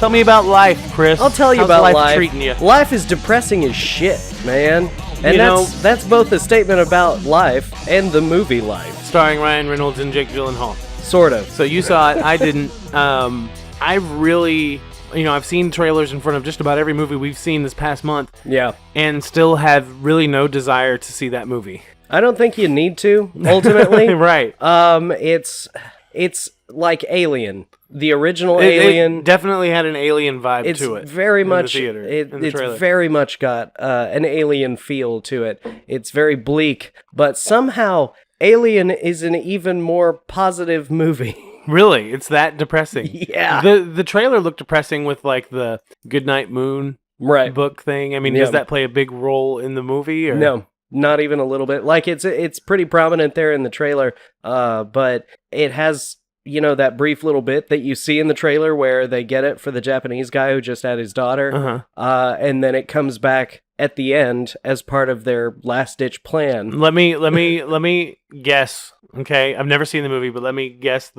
Tell me about life, Chris. I'll tell you How's about life life. treating you? Life is depressing as shit, man. And that's both a statement about life and the movie Life. Starring Ryan Reynolds and Jake Gyllenhaal. Sort of. So you saw it. I didn't. I really, I've seen trailers in front of just about every movie we've seen this past month. Yeah. And still have really no desire to see that movie. I don't think you need to, ultimately. Right. It's like Alien. The original Alien. It definitely had an Alien vibe to it. It's very much. In the It's very much got an Alien feel to it. It's very bleak, but somehow Alien is an even more positive movie. Really? It's that depressing? Yeah. The trailer looked depressing with like the Goodnight Moon book thing. I mean, does that play a big role in the movie? Or? No, not even a little bit. Like it's pretty prominent there in the trailer, but it has, that brief little bit that you see in the trailer where they get it for the Japanese guy who just had his daughter, and then it comes back at the end as part of their last ditch plan. Let me guess. Okay, I've never seen the movie, but let me guess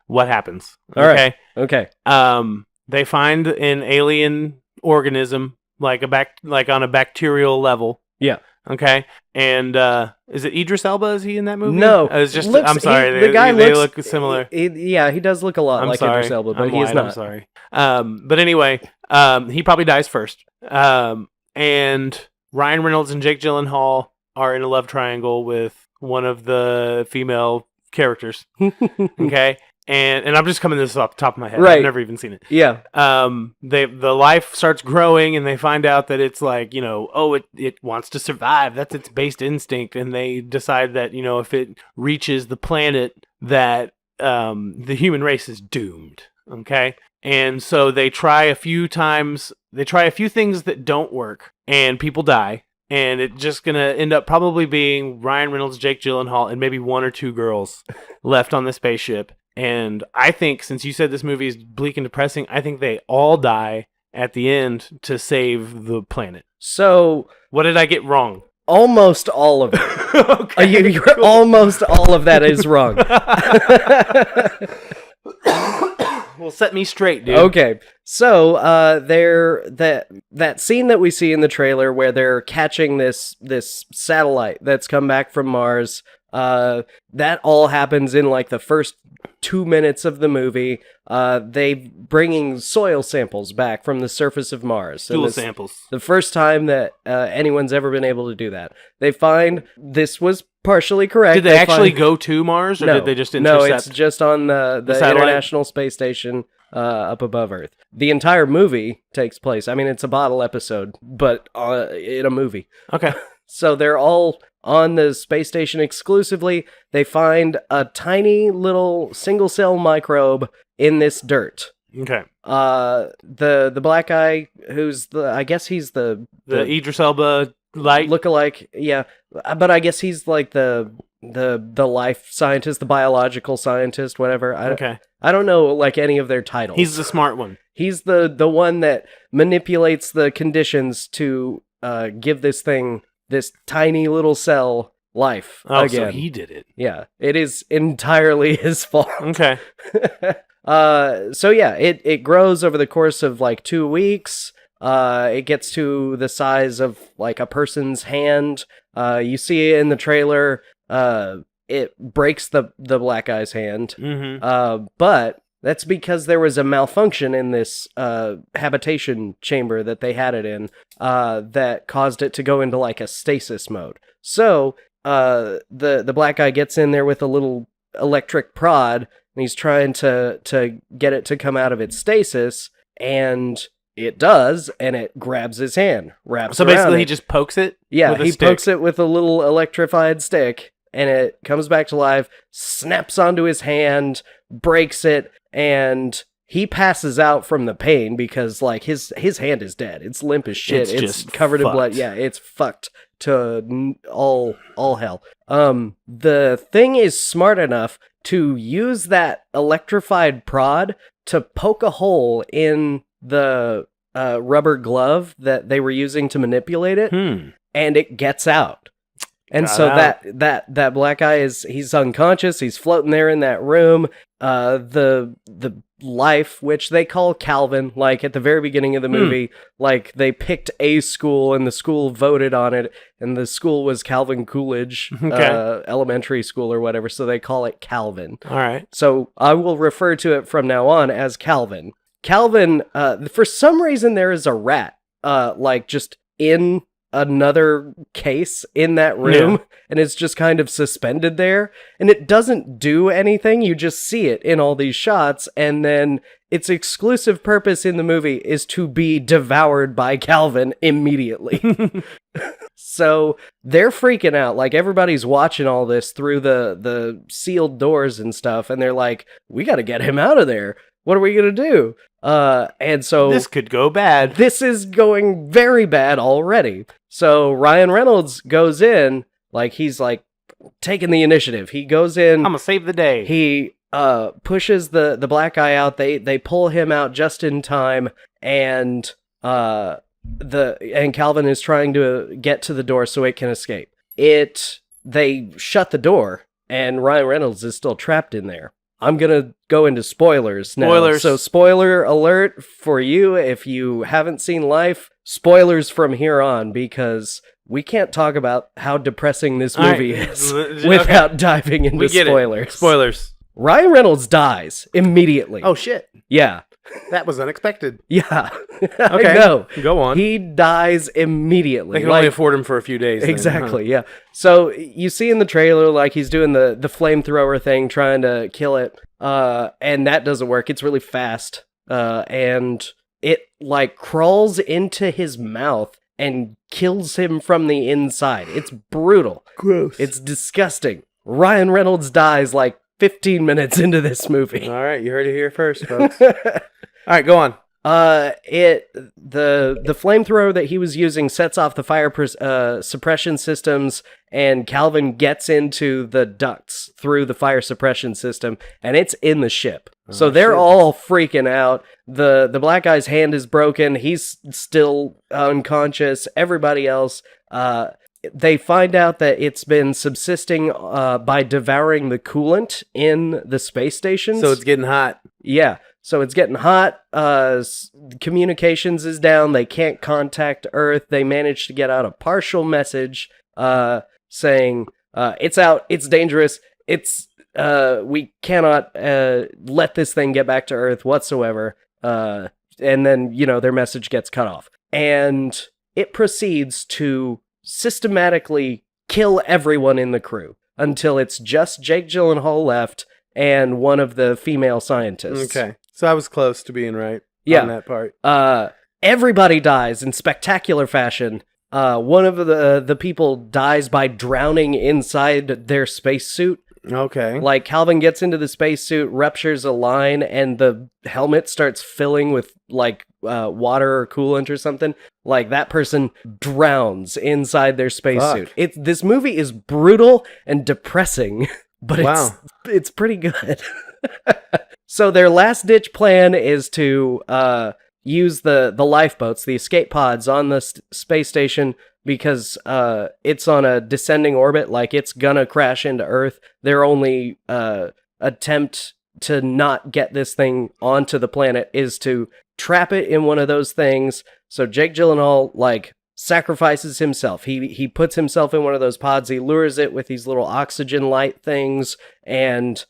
what happens. Okay. All right. Okay. They find an alien organism like on a bacterial level. Yeah. Okay. And is it Idris Elba? Is he in that movie? No. It's just I'm sorry. They look similar. He does look a lot like Idris Elba, but he's not. I'm sorry. But anyway, he probably dies first. And Ryan Reynolds and Jake Gyllenhaal are in a love triangle with one of the female characters. Okay. And I'm just coming this off the top of my head. Right. I've never even seen it. Yeah. The life starts growing, and they find out that it's like, it wants to survive. That's its based instinct. And they decide that, if it reaches the planet, that the human race is doomed. Okay. And so they try a few things that don't work, and people die. And it's just going to end up probably being Ryan Reynolds, Jake Gyllenhaal, and maybe one or two girls left on the spaceship. And I think, since you said this movie is bleak and depressing, I think they all die at the end to save the planet. So, what did I get wrong? Almost all of it. Okay, you're almost all of that is wrong. Well, set me straight, dude. Okay, so that scene that we see in the trailer where they're catching this satellite that's come back from Mars, that all happens in like the first 2 minutes of the movie. They bringing soil samples back from the surface of Mars. Stool samples. The first time that anyone's ever been able to do that. They find this was partially correct. Did they actually go to Mars, or did they just intercept? No, it's just on the International Space Station up above Earth. The entire movie takes place. I mean, it's a bottle episode, but in a movie. Okay. So they're all on the space station exclusively. They find a tiny little single cell microbe in this dirt. Okay. The black guy, who's I guess he's the Idris Elba light lookalike. Yeah, but I guess he's like the life scientist, the biological scientist, whatever. I don't know like any of their titles. He's the smart one. He's the one that manipulates the conditions to give this thing, this tiny little cell, life again. So he did it. Yeah, it is entirely his fault. Okay. So yeah, it grows over the course of like 2 weeks. It gets to the size of like a person's hand. You see it in the trailer. It breaks the black guy's hand. Mm-hmm. But that's because there was a malfunction in this habitation chamber that they had it in that caused it to go into like a stasis mode. So the black guy gets in there with a little electric prod, and he's trying to get it to come out of its stasis, and it does, and it grabs his hand, wraps So around basically it. he just pokes it? Yeah, with a he stick. pokes it with a little electrified stick, and it comes back to life, snaps onto his hand, breaks it, and he passes out from the pain because like his hand is dead. It's limp as shit. It's just covered in fucked. blood. Yeah, it's fucked to all hell. The thing is smart enough to use that electrified prod to poke a hole in the rubber glove that they were using to manipulate it, and it gets out. And Got so out. that black guy he's unconscious. He's floating there in that room. The life, which they call Calvin, like at the very beginning of the movie, like they picked a school and the school voted on it, and the school was Calvin Coolidge Elementary School or whatever, so they call it Calvin. All right. So I will refer to it from now on as Calvin. Calvin, for some reason, there is a rat, like just in another case in that room, and it's just kind of suspended there, and it doesn't do anything. You just see it in all these shots, and then its exclusive purpose in the movie is to be devoured by Calvin immediately. So they're freaking out. Like, everybody's watching all this through the sealed doors and stuff, and they're like, we got to get him out of there. What are we going to do? And so This could go bad. this is going very bad already. So Ryan Reynolds goes in, like, he's like taking the initiative. He goes in. I'm going to save the day. He pushes the black guy out. They pull him out just in time, and Calvin is trying to get to the door so it can escape. They shut the door, and Ryan Reynolds is still trapped in there. I'm gonna go into spoilers now. Spoilers. So spoiler alert for you if you haven't seen Life. Spoilers from here on, because we can't talk about how depressing this movie is without diving into We get spoilers. it. Spoilers. Ryan Reynolds dies immediately. Oh, shit. Yeah. That was unexpected. Yeah. Okay. I know. Go on. He dies immediately. They can only afford him for a few days. then, Exactly, yeah. So you see in the trailer, like, he's doing the flamethrower thing, trying to kill it, and that doesn't work. It's really fast, and it, like, crawls into his mouth and kills him from the inside. It's brutal. Gross. It's disgusting. Ryan Reynolds dies, like, 15 minutes into this movie. All right, you heard it here first, folks. All right, go on. The flamethrower that he was using sets off the fire suppression systems, and Calvin gets into the ducts through the fire suppression system, and it's in the ship. So they're all freaking out. The black guy's hand is broken. He's still unconscious. Everybody else, they find out that it's been subsisting by devouring the coolant in the space stations. So it's getting hot. Yeah. So it's getting hot. Communications is down. They can't contact Earth. They managed to get out a partial message saying it's out. It's dangerous. We cannot let this thing get back to Earth whatsoever. And then, their message gets cut off. And it proceeds to systematically kill everyone in the crew until it's just Jake Gyllenhaal left and one of the female scientists. Okay. So I was close to being right Yeah. on that part. Everybody dies in spectacular fashion. One of the people dies by drowning inside their spacesuit. Okay. Like, Calvin gets into the spacesuit, ruptures a line, and the helmet starts filling with, like, water or coolant or something. Like, that person drowns inside their spacesuit. This movie is brutal and depressing, but it's pretty good. So their last-ditch plan is to use the lifeboats, the escape pods on the space station, because it's on a descending orbit, like, it's gonna crash into Earth. Their only attempt to not get this thing onto the planet is to trap it in one of those things. So Jake Gyllenhaal, like, sacrifices himself. He puts himself in one of those pods. He lures it with these little oxygen light things, and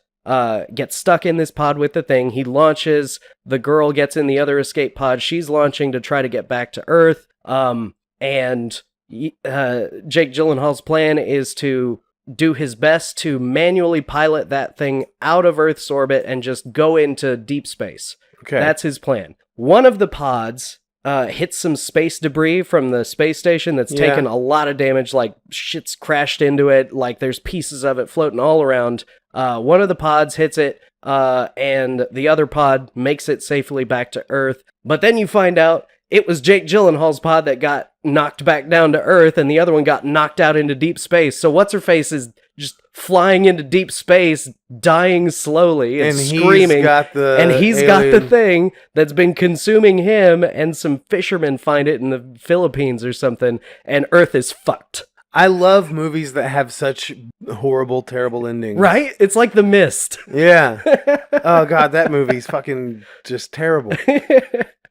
gets stuck in this pod with the thing. He launches. The girl gets in the other escape pod. She's launching to try to get back to Earth. And Jake Gyllenhaal's plan is to do his best to manually pilot that thing out of Earth's orbit and just go into deep space. Okay. That's his plan. One of the pods hits some space debris from the space station that's taken a lot of damage, like, shit's crashed into it, like, there's pieces of it floating all around. One of the pods hits it, and the other pod makes it safely back to Earth. But then you find out it was Jake Gyllenhaal's pod that got knocked back down to Earth, and the other one got knocked out into deep space. So What's-Her-Face is just flying into deep space, dying slowly and screaming. He's got the thing that's been consuming him, and some fishermen find it in the Philippines or something, and Earth is fucked. I love movies that have such horrible, terrible endings. Right? It's like The Mist. Yeah. Oh god, that movie's fucking just terrible.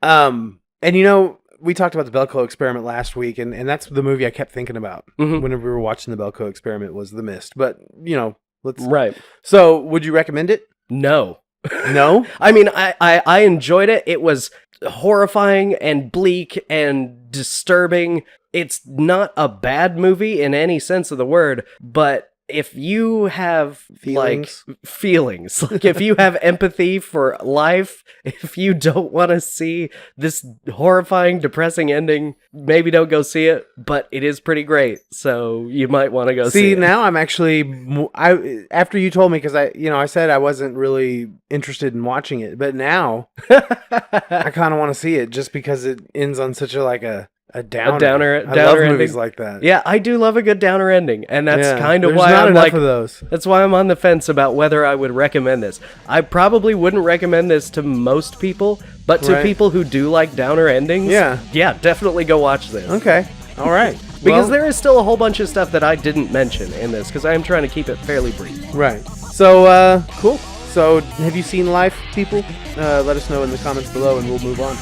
And you know, we talked about the Belko Experiment last week, and that's the movie I kept thinking about whenever we were watching the Belko Experiment was The Mist. But you know, Right. So, would you recommend it? No. No? I mean, I enjoyed it. It was horrifying and bleak and disturbing. It's not a bad movie in any sense of the word, but if you have Feelings. like feelings, like if you have empathy for life, if you don't want to see this horrifying, depressing ending, maybe don't go see it, but it is pretty great. So you might want to go see it. Now I'm actually, after you told me, because I said I wasn't really interested in watching it, but now I kind of want to see it just because it ends on such a downer. I love movies like that. Yeah, I do love a good downer ending, and that's kind of there's why not I'm enough like, of those. that's why I'm on the fence about whether I would recommend this. I probably wouldn't recommend this to most people, but to people who do like downer endings, yeah, definitely go watch this. Okay, all right. Because there is still a whole bunch of stuff that I didn't mention in this, because I am trying to keep it fairly brief. Right. So, cool. So, have you seen Life, people? Let us know in the comments below, and we'll move on.